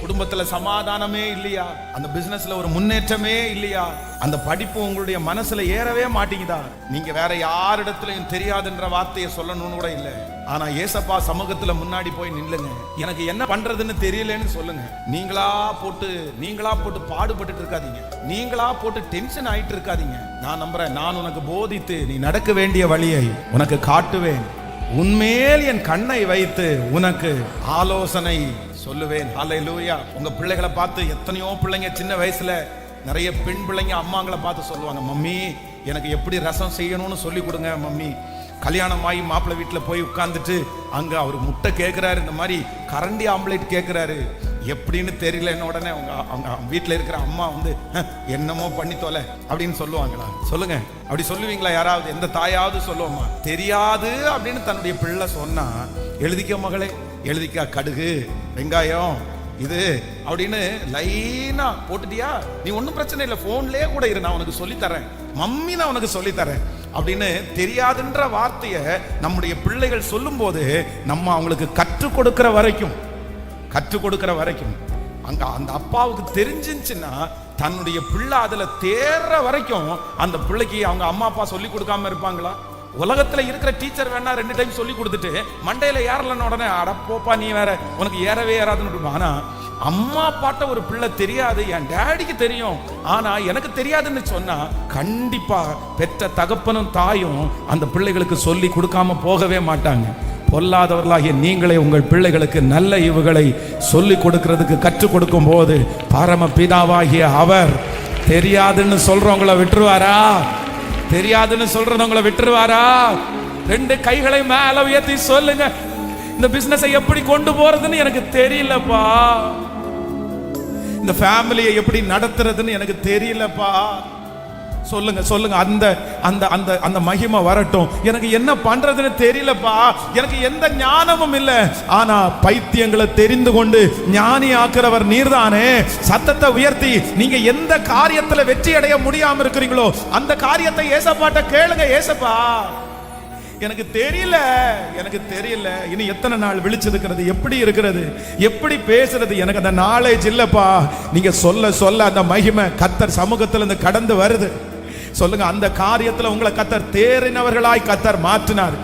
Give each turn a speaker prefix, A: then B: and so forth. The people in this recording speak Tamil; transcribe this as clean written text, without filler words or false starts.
A: குடும்பத்துல சமாதானமே இல்லையா? அந்த பிசினஸ்ல ஒரு முன்னேற்றமே இல்லையா? அந்த படிப்பு உங்களுடைய மனசுல ஏறவே மாட்டேங்குதா? நீங்க வேற யாரிடத்துலயும் தெரியாதுன்ற வார்த்தையை சொல்லணும்னு கூட இல்ல. ஆனா ஏசப்பா சமூகத்துல முன்னாடி போய் நில்லுங்க. எனக்கு என்ன பண்றதுன்னு தெரியலன்னு சொல்லுங்க. நீங்களா போட்டு பாடுபட்டு இருக்காதீங்க. நீங்களா போட்டு டென்ஷன் ஆயிட்டு இருக்காதீங்க. நான் நம்புறேன், நான் உனக்கு போதித்து நீ நடக்க வேண்டிய வழியை உனக்கு காட்டுவேன். உன்மேல் என் கண்ணை வைத்து உனக்கு ஆலோசனை சொல்லுவேன். ஹல்லேலூயா. உங்க பிள்ளைகளை பார்த்து எத்தனையோ பிள்ளைங்க சின்ன வயசுல நிறைய பெண் பிள்ளைங்க அம்மாங்களை பார்த்து சொல்லுவாங்க, மம்மி எனக்கு எப்படி ரசம் செய்யணும்னு சொல்லி கொடுங்க மம்மி. கல்யாணம் ஆகி மாப்பிள்ளை வீட்டில் போய் உட்கார்ந்துட்டு அங்கே அவர் முட்டை கேட்குறாரு, இந்த மாதிரி கரண்டி ஆம்லேட் கேட்குறாரு, எப்படின்னு தெரியலன்னு உடனே அவங்க வீட்டில் இருக்கிற அம்மா வந்து என்னமோ பண்ணி தொலை அப்படின்னு சொல்லுவாங்களா? சொல்லுங்க, அப்படி சொல்லுவீங்களா? யாராவது எந்த தாயாவது சொல்லுவோமா? தெரியாது அப்படின்னு தன்னுடைய பிள்ளை சொன்னா, எழுதிக்க மகளே, எழுதிக்க கடுகு வெங்காயம் இது அப்படின்னு லைனா போட்டுட்டியா, நீ ஒன்றும் பிரச்சனை இல்லை, போன்லயே கூட இரு, நான் உனக்கு சொல்லித்தரேன், மம்மி நான் உனக்கு சொல்லித்தரேன் அப்படின்னு தெரியாதுன்ற வார்த்தையை நம்முடைய பிள்ளைகள் சொல்லும் போது நம்ம அவங்களுக்கு கற்றுக் கொடுக்கிற வரைக்கும் அங்க அந்த அப்பாவுக்கு தெரிஞ்சிருச்சுன்னா தன்னுடைய பிள்ளை அதுல தேர்ற வரைக்கும் அந்த பிள்ளைக்கு அவங்க அம்மா அப்பா சொல்லி கொடுக்காம இருப்பாங்களா? உலகத்துல இருக்கிற டீச்சர் வேணா 2 டைம் சொல்லி கொடுத்துட்டு மண்டையில ஏறலன்னு உடனே அடப்போப்பா நீ வேற, உனக்கு ஏறவே ஏறாதுன்னு. ஆனா அம்மா பாட்ட ஒரு பிள்ளை தெரியாது, என் டேடிக்கு தெரியும் ஆனா எனக்கு தெரியாதுன்னு சொன்னா கண்டிப்பா பெற்ற தகப்பனும் தாயும் அந்த பிள்ளைகளுக்கு சொல்லி கொடுக்காம போகவே மாட்டாங்க. பொல்லாதவர்களாகிய நீங்களே உங்கள் பிள்ளைகளுக்கு நல்ல இவுகளை சொல்லிக் கொடுக்கிறதுக்கு கற்றுக் கொடுக்கும் போது பரமபிதாவாகிய அவர் தெரியாதுன்னு சொல்றவங்களை விட்டுருவாரா? தெரியாதுன்னு சொல்றவங்களை விட்டுருவாரா? 2 கைகளை மேல உயர்த்தி சொல்லுங்க, இந்த பிசினஸை எப்படி கொண்டு போறதுன்னு எனக்கு தெரியலப்பா, இந்த ஃபேமிலியை எப்படி நடத்துறதுன்னு எனக்கு தெரியலப்பா. சொல்லுங்க, அந்த அந்த அந்த அந்த மகிமை வரட்டும். எனக்கு என்ன பண்றதுன்னு தெரியலப்பா, எனக்கு எந்த ஞானமும் இல்லை. ஆனா பைத்தியங்களை தெரிந்து கொண்டு ஞானி ஆக்குறவர் நீர்தானே. சத்தத்தை உயர்த்தி நீங்க எந்த காரியத்துல வெற்றி அடைய முடியாம இருக்கிறீங்களோ அந்த காரியத்தை ஏசப்பாட்ட கேளுங்க. ஏசப்பா எனக்கு தெரியல, இனி எத்தனை நாள் விழிச்சிருக்கிறது, எப்படி இருக்கிறது, எப்படி பேசுறது, எனக்கு அந்த நாலேஜ் இல்லப்பா. நீங்க சொல்ல அந்த மகிமை கர்த்தர் சமூகத்துல இருந்து கடந்து வருது. சொல்லுங்க, அந்த காரியத்துல உங்களை கர்த்தர் தேறினவர்களாய் கர்த்தர் மாற்றினார்.